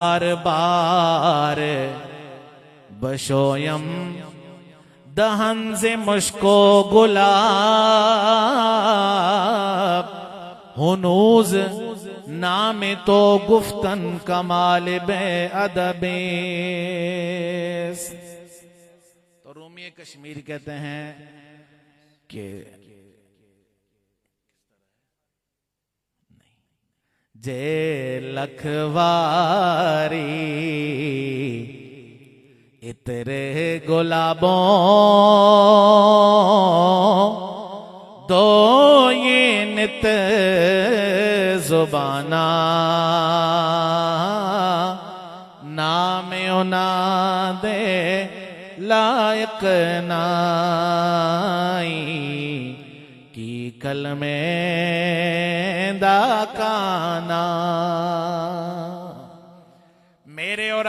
बार बार बशोयम दहन से मुश्को गुलाब हुनूज नाम तो गुफ्तन कमाल बे अदबे। तो रूमी कश्मीर कहते हैं कि जे लखवारी इतरे गुलाबों दो ये नित जुबाना नाम उना दे लायक नाई की कल में दा काना मेरे और